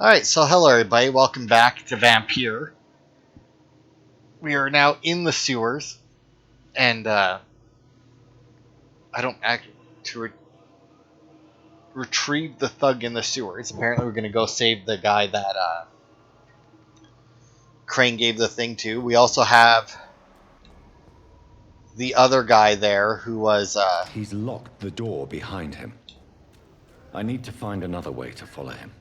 Alright, so hello everybody, welcome back to Vampyr. We are now in the sewers, and I don't act to retrieve the thug in the sewers. Apparently we're going to go save the guy that Crane gave the thing to. We also have the other guy there who was... He's locked the door behind him. I need to find another way to follow him.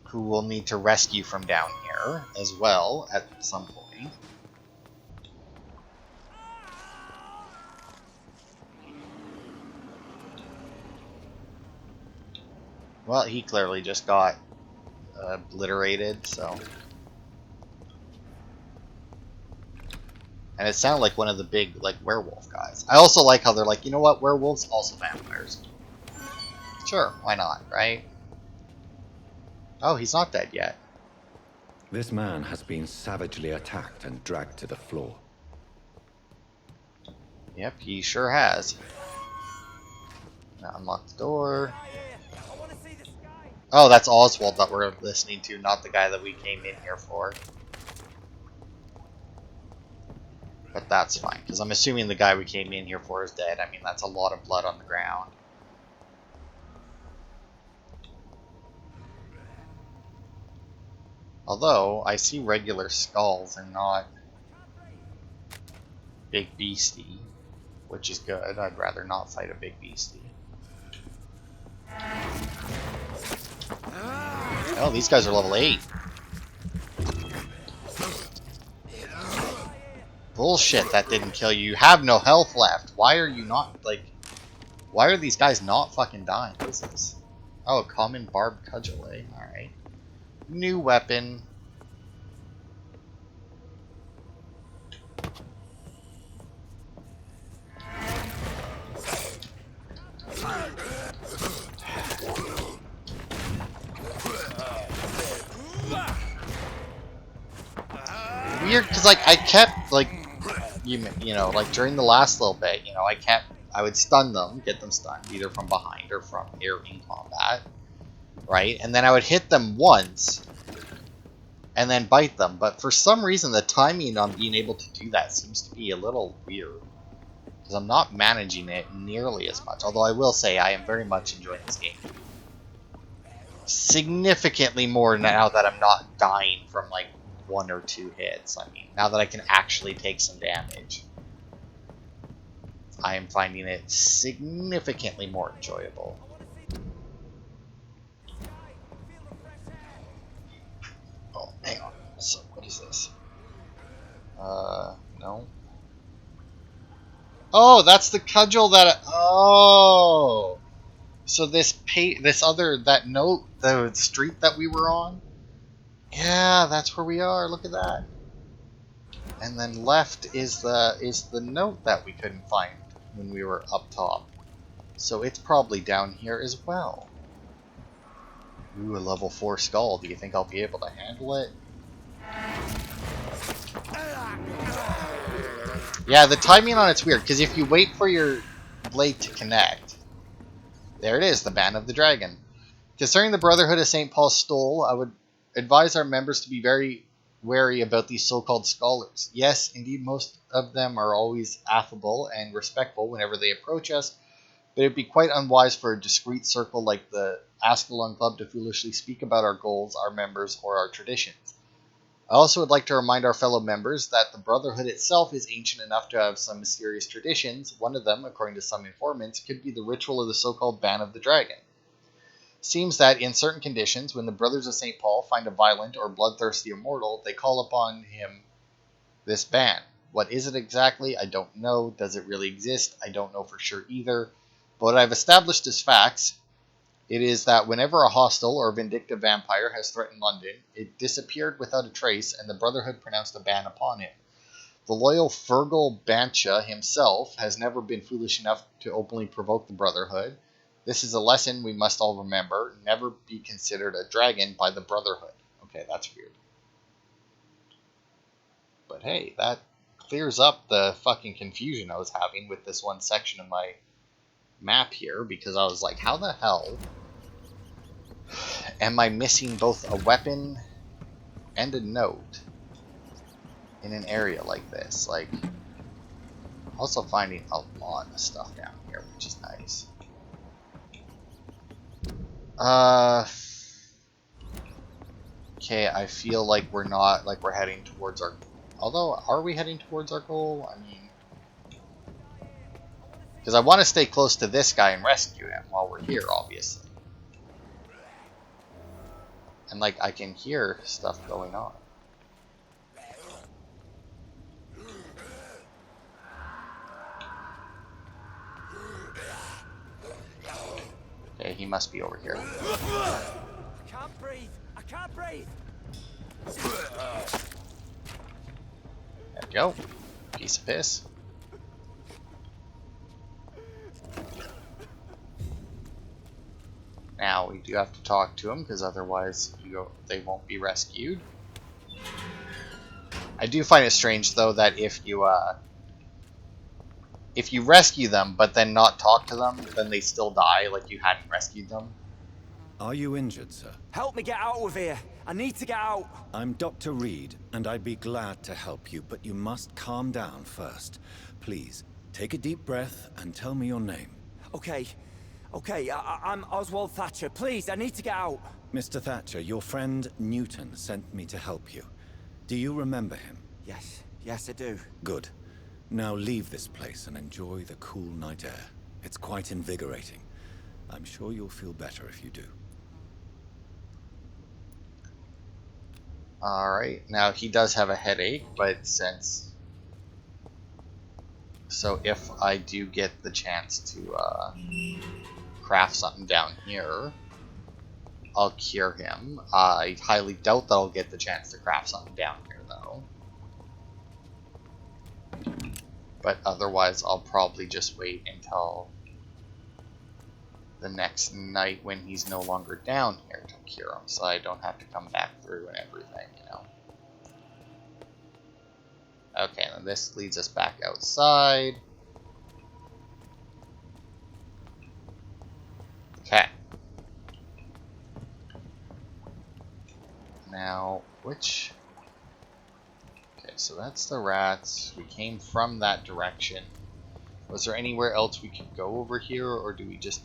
Who we'll need to rescue from down here as well at some point. Well, he clearly just got obliterated, so... And it sounded like one of the big, like, werewolf guys. I also like how they're like, you know what, werewolves, also vampires. Sure, why not, right? Oh, he's not dead yet. This man has been savagely attacked and dragged to the floor. Yep, he sure has. Now unlock the door. Oh, that's Oswald that we're listening to, not the guy that we came in here for. But that's fine, because I'm assuming the guy we came in here for is dead. I mean, that's a lot of blood on the ground. Although, I see regular skulls and not big beastie, which is good. I'd rather not fight a big beastie. Oh, these guys are level 8. Bullshit, that didn't kill you. You have no health left. Why are you not, like... Why are these guys not fucking dying? What is this? Oh, common barbed cudgel, eh? Alright. New weapon. Weird, because, like, I kept, like, you know, like, during the last little bit, you know, I would stun them, get them stunned, either from behind or from here in combat, right? And then I would hit them once, and then bite them, but for some reason the timing on being able to do that seems to be a little weird, because I'm not managing it nearly as much, although I will say I am very much enjoying this game. Significantly more now that I'm not dying from, like, 1 or 2 hits. I mean, now that I can actually take some damage, I am finding it significantly more enjoyable. Oh, hang on. So, what is this? No. Oh, that's the cudgel that... Oh! So this that note, the street that we were on? Yeah, that's where we are. Look at that. And then left is the note that we couldn't find when we were up top. So it's probably down here as well. Ooh, a level 4 skull. Do you think I'll be able to handle it? Yeah, the timing on it's weird, because if you wait for your blade to connect... There it is, the Band of the Dragon. Concerning the Brotherhood of St. Paul's Stole, I would advise our members to be very wary about these so-called scholars. Yes, indeed, most of them are always affable and respectful whenever they approach us, but it would be quite unwise for a discreet circle like the Ascalon Club to foolishly speak about our goals, our members, or our traditions. I also would like to remind our fellow members that the Brotherhood itself is ancient enough to have some mysterious traditions. One of them, according to some informants, could be the ritual of the so-called Band of the Dragon. Seems that in certain conditions, when the Brothers of St. Paul find a violent or bloodthirsty immortal, they call upon this band. What is it exactly? I don't know. Does it really exist? I don't know for sure either. But what I've established as facts, it is that whenever a hostile or vindictive vampire has threatened London, it disappeared without a trace, and the Brotherhood pronounced a ban upon him. The loyal Fergal Bancha himself has never been foolish enough to openly provoke the Brotherhood. This is a lesson we must all remember. Never be considered a dragon by the Brotherhood. Okay, that's weird. But hey, that clears up the fucking confusion I was having with this one section of my map here, because I was like, how the hell am I missing both a weapon and a note in an area like this? Like, also finding a lot of stuff down here, which is nice. Okay, I feel like we're not, like we're heading towards our... Although, are we heading towards our goal? I mean... Because I want to stay close to this guy and rescue him while we're here, obviously. And, like, I can hear stuff going on. Okay, he must be over here. I can't breathe. I can't breathe. There we go. Piece of piss. Now we do have to talk to him because otherwise they won't be rescued. I do find it strange though that if you rescue them but then not talk to them, then they still die like you hadn't rescued them. Are you injured, sir? Help me get out of here. I need to get out. I'm Dr. Reed, and I'd be glad to help you, but you must calm down first. Please, take a deep breath and tell me your name. Okay. I'm Oswald Thatcher. Please, I need to get out. Mr. Thatcher, your friend Newton sent me to help you. Do you remember him? Yes, I do. Good. Now leave this place and enjoy the cool night air. It's quite invigorating. I'm sure you'll feel better if you do. Alright, now he does have a headache, but so if I do get the chance to craft something down here, I'll cure him. I highly doubt that I'll get the chance to craft something down here though. But otherwise I'll probably just wait until the next night when he's no longer down here to cure him, so I don't have to come back through and everything, you know. Okay, then this leads us back outside. Okay. Now, which... Okay, so that's the rats. We came from that direction. Was there anywhere else we could go over here, or do we just...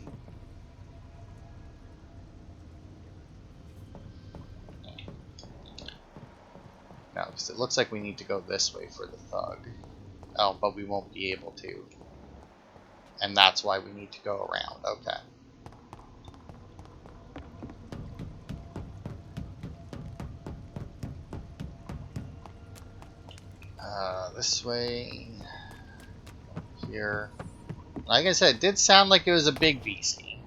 No, because it looks like we need to go this way for the thug. Oh, but we won't be able to. And that's why we need to go around. Okay. This way. Here. Like I said, it did sound like it was a big beastie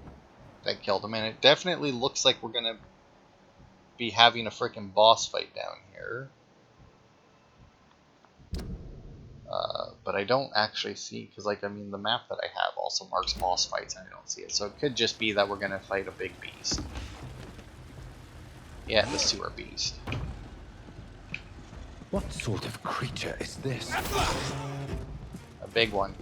that killed him, and it definitely looks like we're gonna be having a freaking boss fight down here. But I don't actually see, because, like, I mean, the map that I have also marks boss fights, and I don't see it. So it could just be that we're going to fight a big beast. Yeah, the sewer beast. What sort of creature is this? A big one.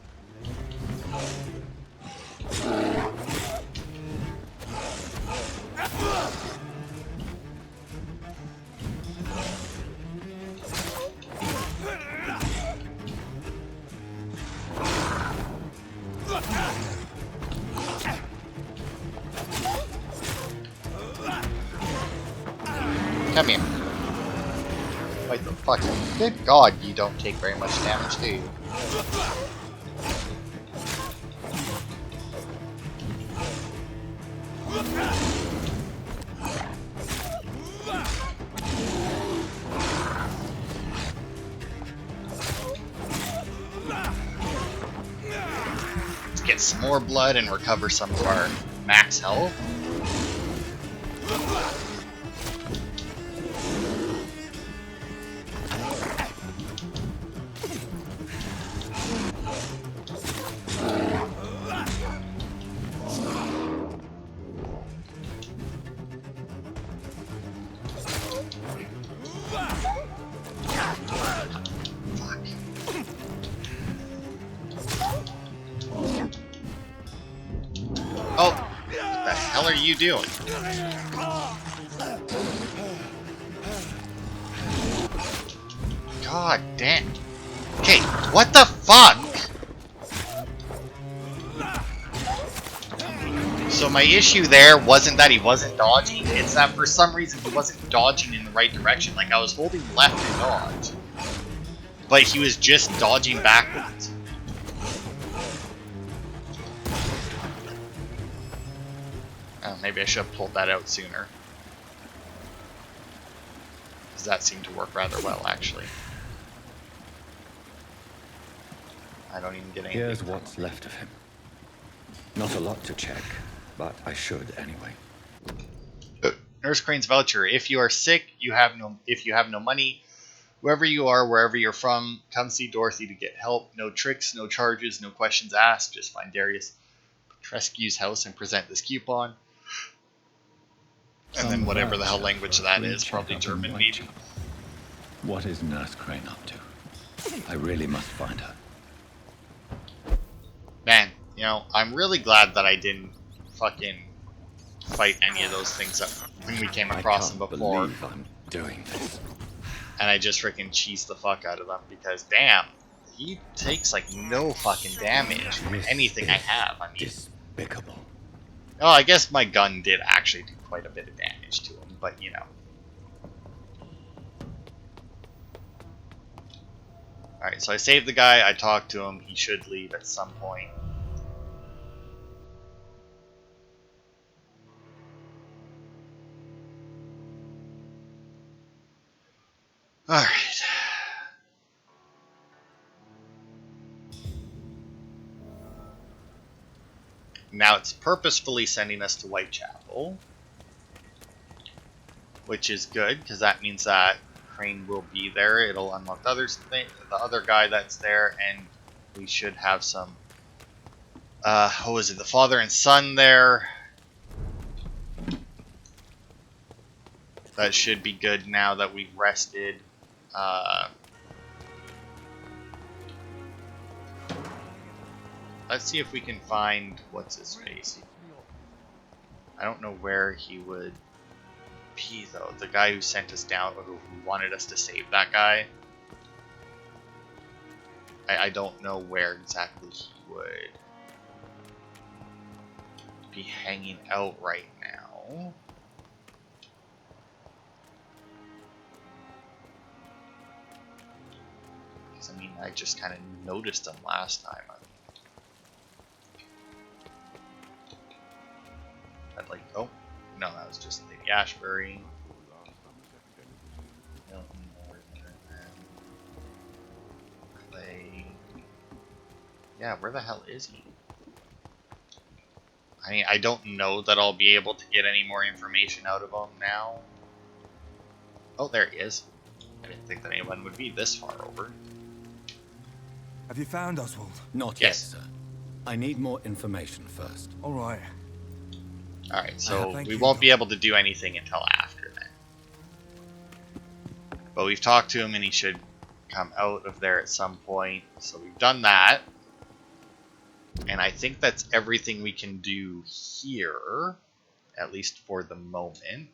Come here. Wait the fuck. Good God, you don't take very much damage, do you? Let's get some more blood and recover some of our max health. Oh, what the hell are you doing? God damn. Okay, what the fuck? So my issue there wasn't that he wasn't dodging, it's that for some reason he wasn't dodging in the right direction. Like, I was holding left to dodge, but he was just dodging backwards. Oh, maybe I should have pulled that out sooner. Because that seemed to work rather well, actually. I don't even get anything. Here's what's left of him. Not a lot to check, but I should anyway. Nurse Crane's voucher. If you are sick, if you have no money, whoever you are, wherever you're from, come see Dorothy to get help. No tricks, no charges, no questions asked. Just find Darius Petrescu's house and present this coupon. And then whatever the hell language that is, probably German maybe. What is Nurse Crane up to? I really must find her. Man, you know, I'm really glad that I didn't fucking fight any of those things up when we came across them before. I can't believe I'm doing this. And I just freaking cheesed the fuck out of them because, damn, he takes like no fucking damage from anything I have. I mean, despicable. Oh, I guess my gun did actually do quite a bit of damage to him, but you know. Alright, so I saved the guy, I talked to him, he should leave at some point. Alright. Now it's purposefully sending us to Whitechapel, which is good because that means that Crane will be there. It'll unlock the other guy that's there, and we should have some. What was it? The father and son there. That should be good now that we've rested. Let's see if we can find what's his face. I don't know where he would be though. The guy who sent us down, who wanted us to save that guy. I don't know where exactly he would be hanging out right now. Because I mean, I just kind of noticed him last time. I'd like, oh, no, that was just Lady Ashbury. Clay. Yeah, where the hell is he? I mean, I don't know that I'll be able to get any more information out of him now. Oh, there he is. I didn't think that anyone would be this far over. Have you found Oswald? Not yet, sir. I need more information first. All right. Alright, so we won't be able to do anything until after then. But we've talked to him and he should come out of there at some point. So we've done that. And I think that's everything we can do here. At least for the moment.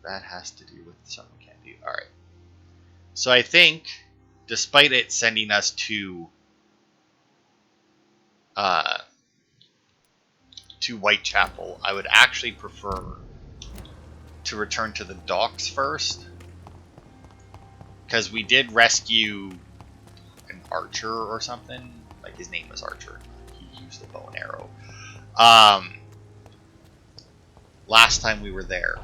That has to do with something we can't do. Alright. So I think, despite it sending us to Whitechapel, I would actually prefer to return to the docks first, because we did rescue an archer or something. Like, his name was Archer. He used the bow and arrow. Last time we were there.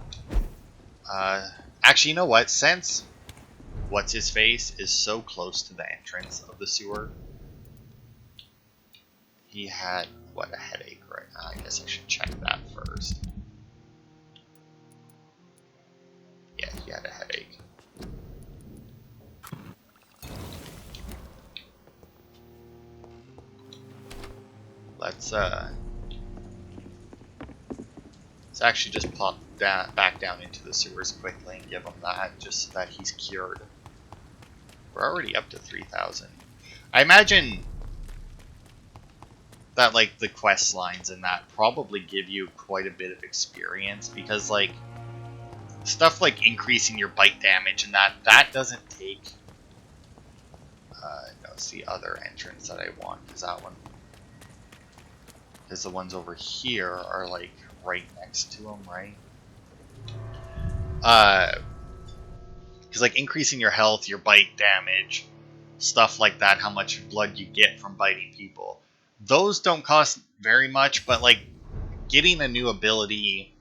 Actually, you know what? Since What's-His-Face is so close to the entrance of the sewer, he had, what, a headache right now. I guess I should check that first. Yeah, he had a headache. Let's actually just pop back down into the sewers quickly and give him that, just so that he's cured. We're already up to 3,000. I imagine that, like, the quest lines and that probably give you quite a bit of experience, because, like, stuff like increasing your bite damage and that doesn't take. No, it's the other entrance that I want, because that one, because the ones over here are like right next to them, right? Because like increasing your health, your bite damage, stuff like that, how much blood you get from biting people, those don't cost very much, but like getting a new ability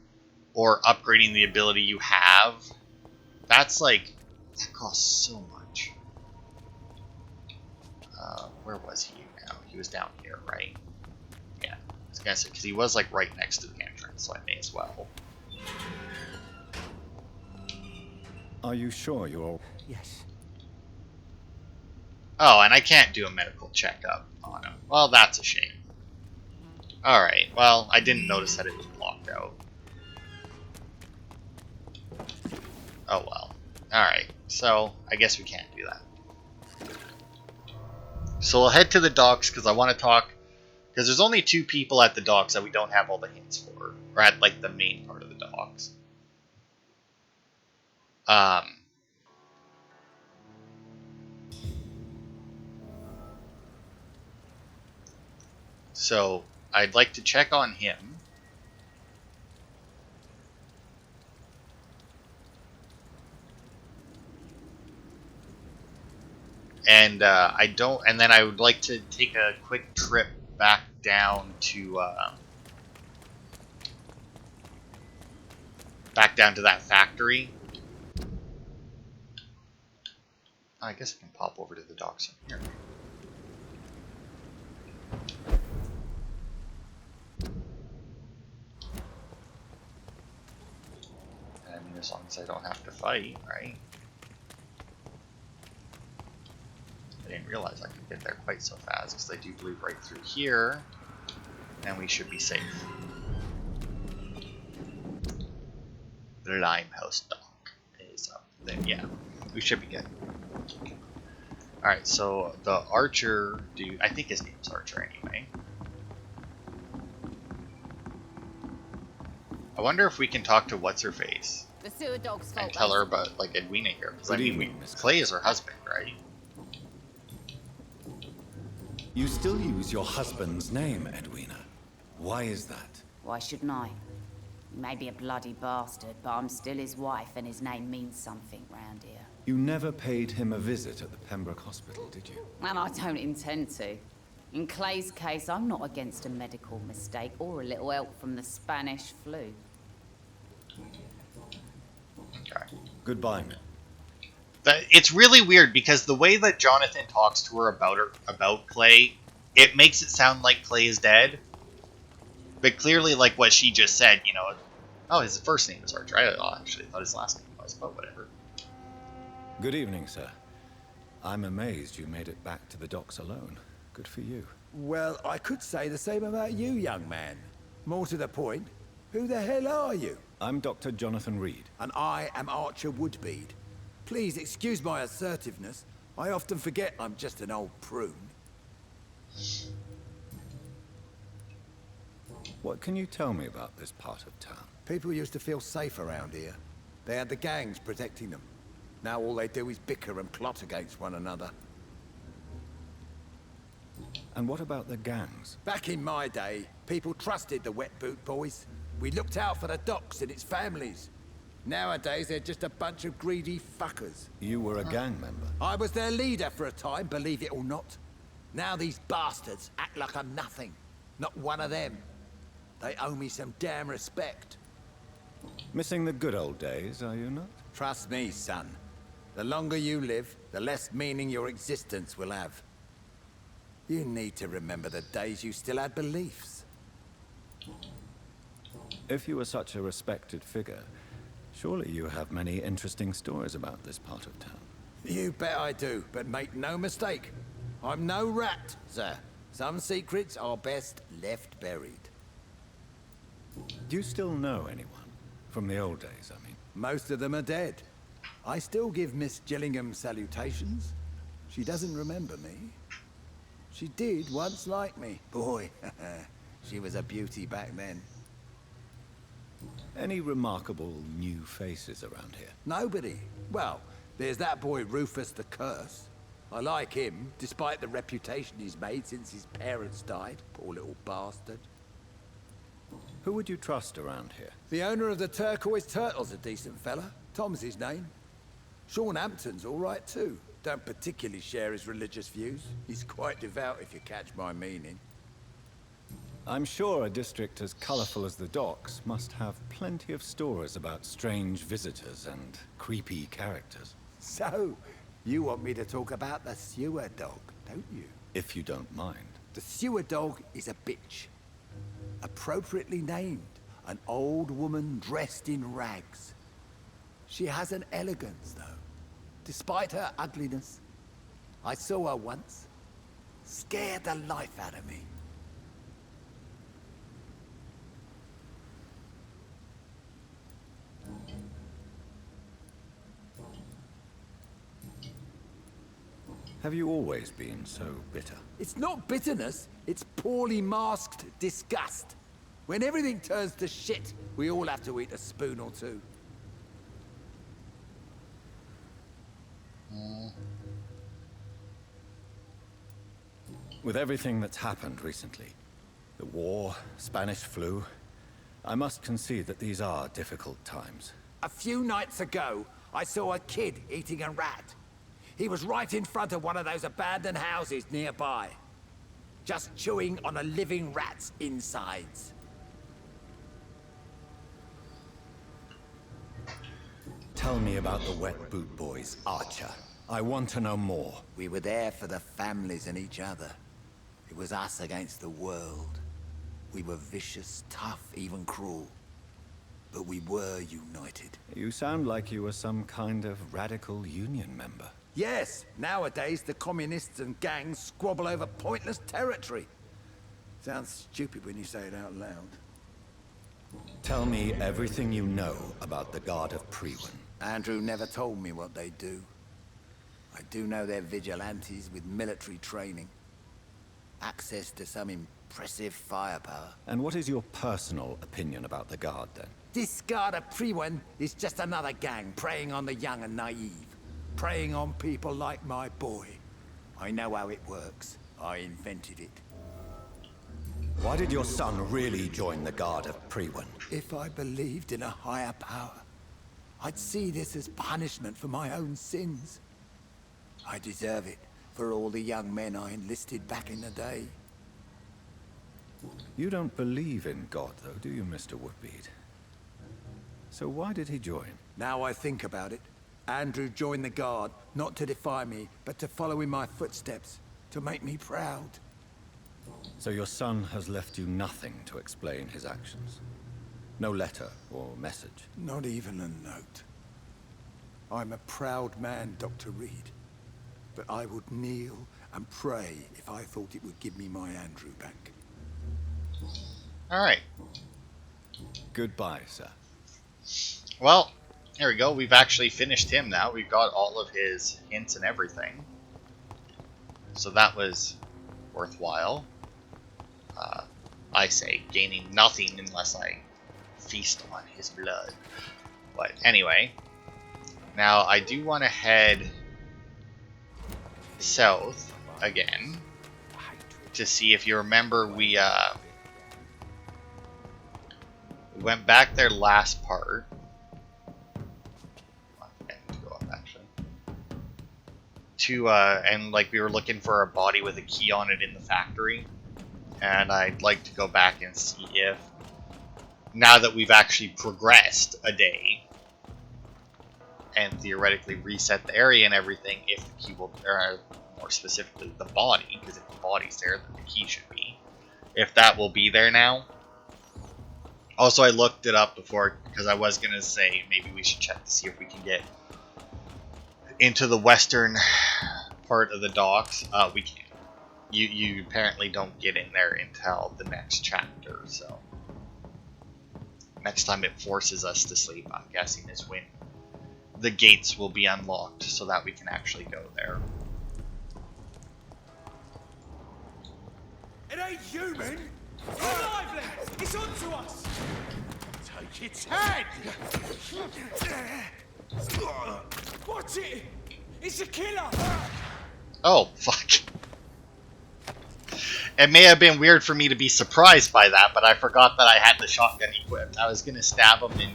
or upgrading the ability you have, that costs so much. Where was he now? He was down here, right? Yeah, I was gonna say, because he was like right next to the entrance, so I may as well. Are you sure you're... Yes. Oh, and I can't do a medical checkup on him. Well, that's a shame. Alright, well, I didn't notice that it was blocked out. Oh well. Alright, so I guess we can't do that. So we'll head to the docks, because I want to talk... Because there's only 2 people at the docks that we don't have all the hints for. Or at, like, the main part of the docks. So, I'd like to check on him. And and then I would like to take a quick trip back down to that factory. I guess I can pop over to the docks from here. I mean, as long as I don't have to fight, right? I didn't realize I could get there quite so fast, because I do believe right through here, and we should be safe. The Limehouse dock is up. Then yeah, we should be good. Alright, so the Archer dude, I think his name's Archer anyway. I wonder if we can talk to What's-Her-Face The sewer dog's fault. and tell her about, like, Edwina here. Because, I mean, Clay is her husband, right? You still use your husband's name, Edwina. Why is that? Why shouldn't I? He may be a bloody bastard, but I'm still his wife, and his name means something round here. You never paid him a visit at the Pembroke Hospital, did you? And I don't intend to. In Clay's case, I'm not against a medical mistake or a little help from the Spanish flu. Okay. Goodbye, man. It's really weird, because the way that Jonathan talks to her about Clay, it makes it sound like Clay is dead. But clearly, like what she just said, you know, oh, his first name is Archer. I actually thought his last name was, but whatever. Good evening, sir. I'm amazed you made it back to the docks alone. Good for you. Well, I could say the same about you, young man. More to the point, who the hell are you? I'm Dr. Jonathan Reed. And I am Archer Woodbead. Please excuse my assertiveness. I often forget I'm just an old prune. What can you tell me about this part of town? People used to feel safe around here. They had the gangs protecting them. Now all they do is bicker and plot against one another. And what about the gangs? Back in my day, people trusted the wet boot boys. We looked out for the docks and its families. Nowadays, they're just a bunch of greedy fuckers. You were a gang member. I was their leader for a time, believe it or not. Now these bastards act like I'm nothing. Not one of them. They owe me some damn respect. Missing the good old days, are you not? Trust me, son. The longer you live, the less meaning your existence will have. You need to remember the days you still had beliefs. If you were such a respected figure, surely you have many interesting stories about this part of town. You bet I do, but make no mistake. I'm no rat, sir. Some secrets are best left buried. Do you still know anyone? From the old days, I mean. Most of them are dead. I still give Miss Gillingham salutations. She doesn't remember me. She did once like me. Boy, she was a beauty back then. Any remarkable new faces around here? Nobody. Well, there's that boy Rufus the Curse. I like him, despite the reputation he's made since his parents died. Poor little bastard. Who would you trust around here? The owner of the Turquoise Turtle's a decent fella. Tom's his name. Sean Hampton's all right too. Don't particularly share his religious views. He's quite devout, if you catch my meaning. I'm sure a district as colorful as the docks must have plenty of stories about strange visitors and creepy characters. So, you want me to talk about the sewer dog, don't you? If you don't mind. The sewer dog is a bitch. Appropriately named, an old woman dressed in rags. She has an elegance, though, despite her ugliness. I saw her once. Scared the life out of me. Have you always been so bitter? It's not bitterness, it's poorly masked disgust. When everything turns to shit, we all have to eat a spoon or two. With everything that's happened recently, the war, Spanish flu, I must concede that these are difficult times. A few nights ago, I saw a kid eating a rat. He was right in front of one of those abandoned houses nearby. Just chewing on a living rat's insides. Tell me about the Wet Boot Boys, Archer. I want to know more. We were there for the families and each other. It was us against the world. We were vicious, tough, even cruel. But we were united. You sound like you were some kind of radical union member. Yes, nowadays the communists and gangs squabble over pointless territory. Sounds stupid when you say it out loud. Tell me everything you know about the Guard of Priwen. Andrew never told me what they do. I do know they're vigilantes with military training. Access to some impressive firepower. And what is your personal opinion about the Guard, then? This Guard of Priwen is just another gang preying on the young and naive. Preying on people like my boy. I know how it works. I invented it. Why did your son really join the Guard of Priwen? If I believed in a higher power, I'd see this as punishment for my own sins. I deserve it for all the young men I enlisted back in the day. You don't believe in God, though, do you, Mr. Woodbead? So why did he join? Now I think about it, Andrew joined the Guard, not to defy me, but to follow in my footsteps, to make me proud. So your son has left you nothing to explain his actions? No letter or message? Not even a note. I'm a proud man, Dr. Reed. But I would kneel and pray if I thought it would give me my Andrew back. Alright. Goodbye, sir. Well, here we go. We've actually finished him now. We've got all of his hints and everything. So that was worthwhile. I say, gaining nothing unless I feast on his blood. But anyway, now I do want to head south again to see if you remember we went back there last part. I need to go up actually. And like we were looking for a body with a key on it in the factory. And I'd like to go back and see if, now that we've actually progressed a day and theoretically reset the area and everything, if the key will, or more specifically the body, because if the body's there, then the key should be, if that will be there now. Also, I looked it up before because I was going to say maybe we should check to see if we can get into the western part of the docks. We can't. You apparently don't get in there until the next chapter, so next time it forces us to sleep, I'm guessing, is when the gates will be unlocked so that we can actually go there. It ain't human! It's lively! It's onto us! Take its head! Watch it! It's a killer! Oh, fuck. It may have been weird for me to be surprised by that, but I forgot that I had the shotgun equipped. I was gonna stab him and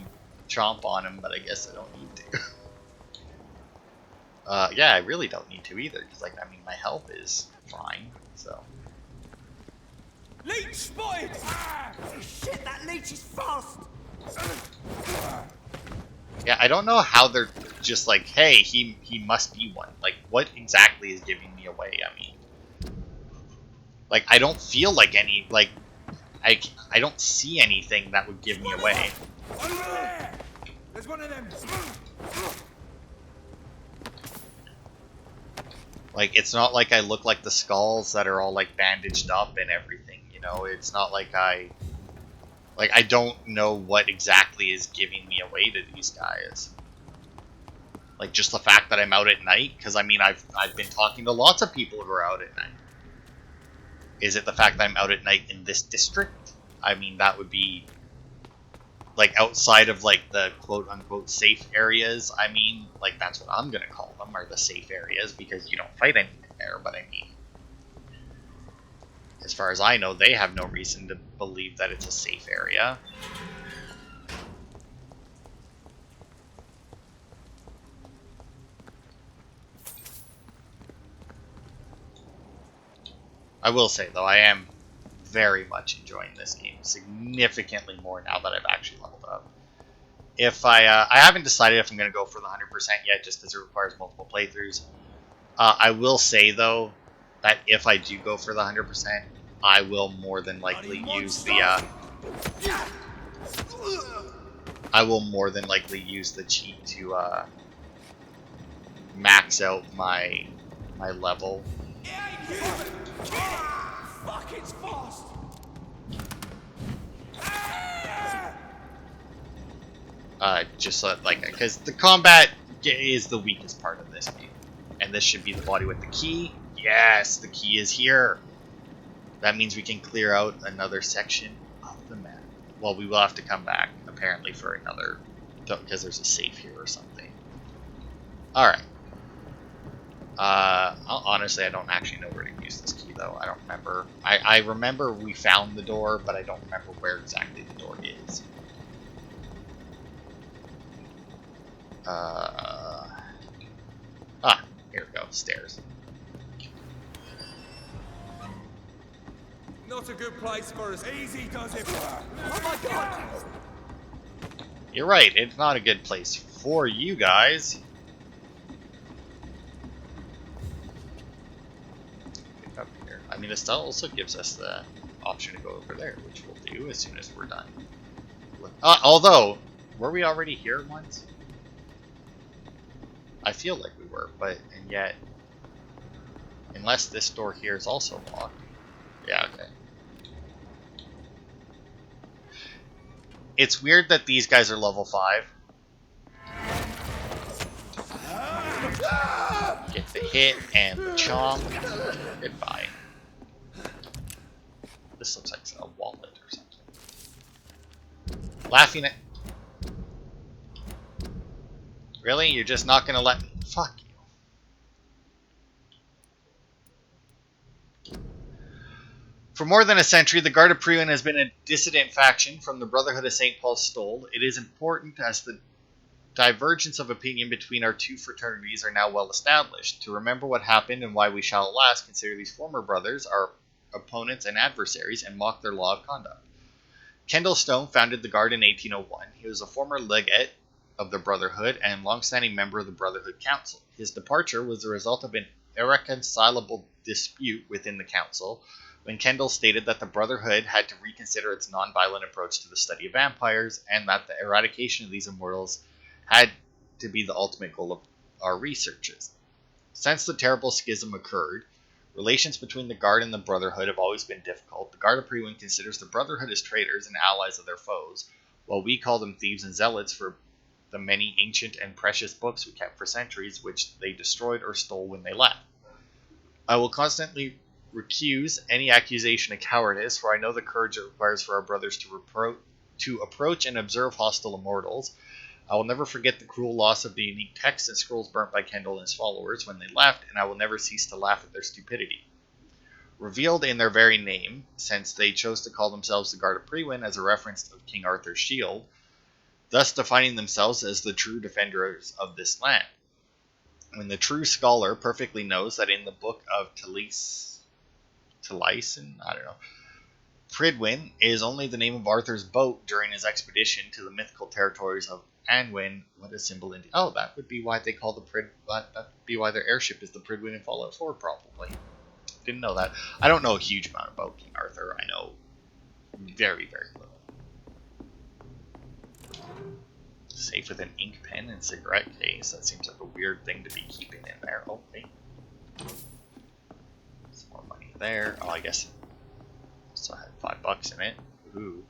chomp on him, but I guess I don't need to. Yeah, I really don't need to either, because, like, I mean, my health is fine, so. Leech spotted! Shit, that leech is fast! Yeah, I don't know how they're just like, hey, he must be one. Like, what exactly is giving me away? I mean, like, I don't feel like any, like, I don't see anything that would give me away. Over there! There's one of them! Like, it's not like I look like the skulls that are all, like, bandaged up and everything, you know? It's not like I don't know what exactly is giving me away to these guys. Like, just the fact that I'm out at night? Because, I mean, I've been talking to lots of people who are out at night. Is it the fact that I'm out at night in this district? I mean, that would be, like, outside of, like, the quote-unquote safe areas. I mean, like, that's what I'm gonna call them, are the safe areas, because you don't fight anything there, but I mean, as far as I know, they have no reason to believe that it's a safe area. I will say, though, I am very much enjoying this game, significantly more now that I've actually leveled up. If I haven't decided if I'm going to go for the 100% yet, just because it requires multiple playthroughs. I will say, though, that if I do go for the 100%, I will more than likely use the cheat to max out my level. Fuck, it's fast! Just so, like, because the combat is the weakest part of this game, and this should be the body with the key. Yes, the key is here. That means we can clear out another section of the map. Well, we will have to come back, apparently, for another, because there's a safe here or something. Alright. Honestly, I don't actually know where to use this key, though. I don't remember. I remember we found the door, but I don't remember where exactly the door is. Here we go. Stairs. Not a good place for us. Easy does it. Oh my god! You're right. It's not a good place for you guys. Pick up here. I mean, this also gives us the option to go over there, which we'll do as soon as we're done. Although, were we already here once? I feel like we were, and yet, unless this door here is also locked. Yeah, okay. It's weird that these guys are level 5. Get the hit and the chomp. Goodbye. This looks like a wallet or something. Laughing at... Really? You're just not gonna let me... Fuck you. For more than a century, the Guard of Priwen has been a dissident faction from the Brotherhood of St. Paul's Stole. It is important as the divergence of opinion between our two fraternities are now well established. To remember what happened and why we shall at last consider these former brothers our opponents and adversaries and mock their law of conduct. Kendall Stone founded the Guard in 1801. He was a former legate of the Brotherhood and long-standing member of the Brotherhood Council. His departure was the result of an irreconcilable dispute within the Council, when Kendall stated that the Brotherhood had to reconsider its non-violent approach to the study of vampires, and that the eradication of these immortals had to be the ultimate goal of our researches. Since the terrible schism occurred, relations between the Guard and the Brotherhood have always been difficult. The Guard of Priwen considers the Brotherhood as traitors and allies of their foes, while we call them thieves and zealots for the many ancient and precious books we kept for centuries, which they destroyed or stole when they left. I will constantly recuse any accusation of cowardice, for I know the courage it requires for our brothers to to approach and observe hostile immortals. I will never forget the cruel loss of the unique texts and scrolls burnt by Kendall and his followers when they left, and I will never cease to laugh at their stupidity. Revealed in their very name, since they chose to call themselves the Guard of Prewin as a reference of King Arthur's shield, thus defining themselves as the true defenders of this land. When the true scholar perfectly knows that in the book of Taliesin, I don't know, Prydwen is only the name of Arthur's boat during his expedition to the mythical territories of Anwin. What a symbol indeed. Oh, that would be why they call that would be why their airship is the Prydwen in Fallout 4, probably. Didn't know that. I don't know a huge amount about King Arthur. I know very, very little. Safe with an ink pen and cigarette case. That seems like a weird thing to be keeping in there. Oh, wait. Some more money there. Oh, I guess still had $5 in it. Ooh.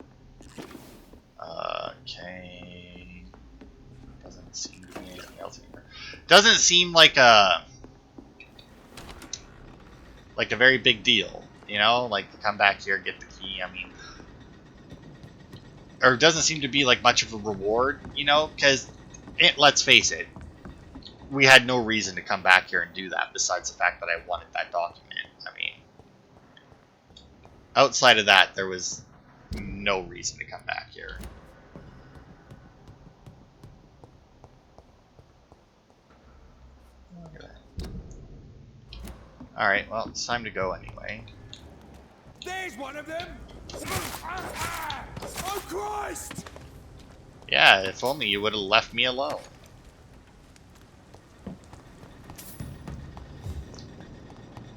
Okay. Doesn't seem to be anything else in here. Doesn't seem like a very big deal, you know? Like, to come back here, get the key. I mean, or doesn't seem to be like much of a reward, you know? Because let's face it, we had no reason to come back here and do that besides the fact that I wanted that document. I mean, outside of that, there was no reason to come back here. Look at that. Alright, well, it's time to go anyway. There's one of them! Oh, Christ! Yeah, if only you would have left me alone.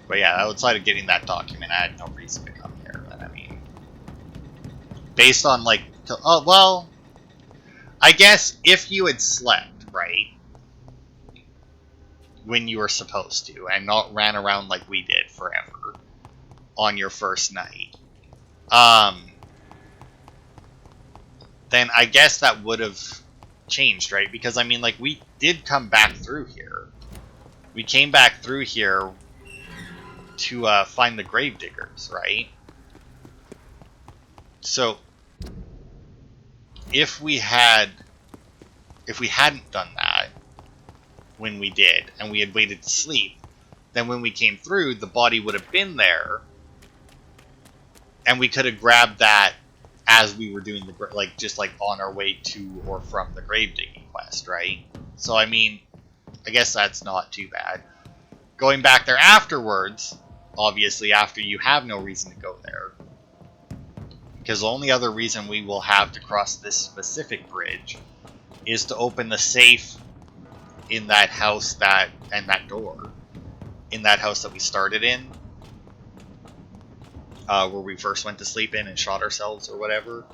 But yeah, outside of getting that document, I had no reason to come here. And I mean, based on like, oh well, I guess if you had slept, right, when you were supposed to, and not ran around like we did forever on your first night, then I guess that would have changed, right? Because I mean, like, we did come back through here. We came back through here to find the gravediggers, right? So if we hadn't done that when we did, and we had waited to sleep, then when we came through, the body would have been there, and we could have grabbed that as we were doing the just like on our way to or from the grave digging quest, right? So I mean, I guess that's not too bad. Going back there afterwards, obviously after you have no reason to go there, because the only other reason we will have to cross this specific bridge is to open the safe in that house and that door in that house that we started in, where we first went to sleep in and shot ourselves or whatever.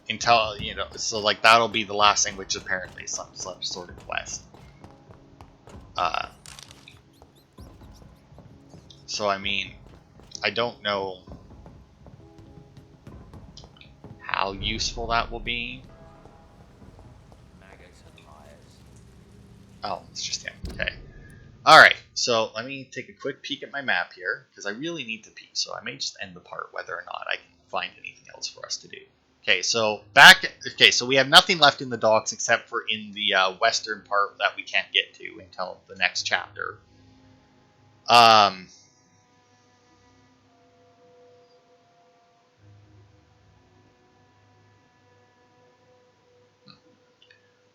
Until, you know, so like that'll be the last thing, which apparently is some sort of quest. So I mean, I don't know how useful that will be. Oh, it's just him. Okay. Alright, so let me take a quick peek at my map here, because I really need to pee, so I may just end the part whether or not I can find anything else for us to do. Okay, so so we have nothing left in the docks except for in the western part that we can't get to until the next chapter.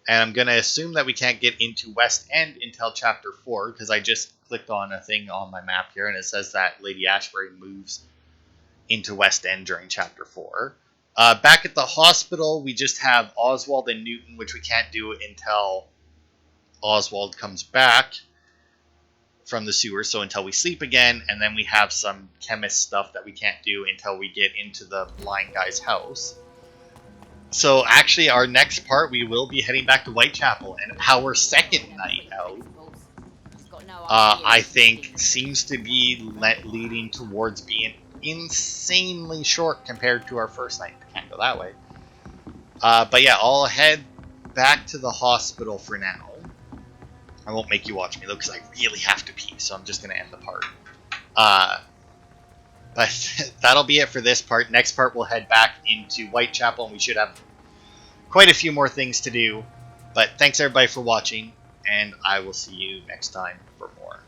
And I'm going to assume that we can't get into West End until Chapter 4, because I just clicked on a thing on my map here, and it says that Lady Ashbury moves into West End during Chapter 4. Back at the hospital, we just have Oswald and Newton, which we can't do until Oswald comes back from the sewer, so until we sleep again, and then we have some chemist stuff that we can't do until we get into the blind guy's house. So actually, our next part, we will be heading back to Whitechapel, and our second night out, I think, seems to be leading towards being insanely short compared to our first night. Can't go that way. But yeah, I'll head back to the hospital for now. I won't make you watch me though, because I really have to pee, so I'm just going to end the part. But that'll be it for this part. Next part, we'll head back into Whitechapel, and we should have quite a few more things to do. But thanks everybody for watching, and I will see you next time for more.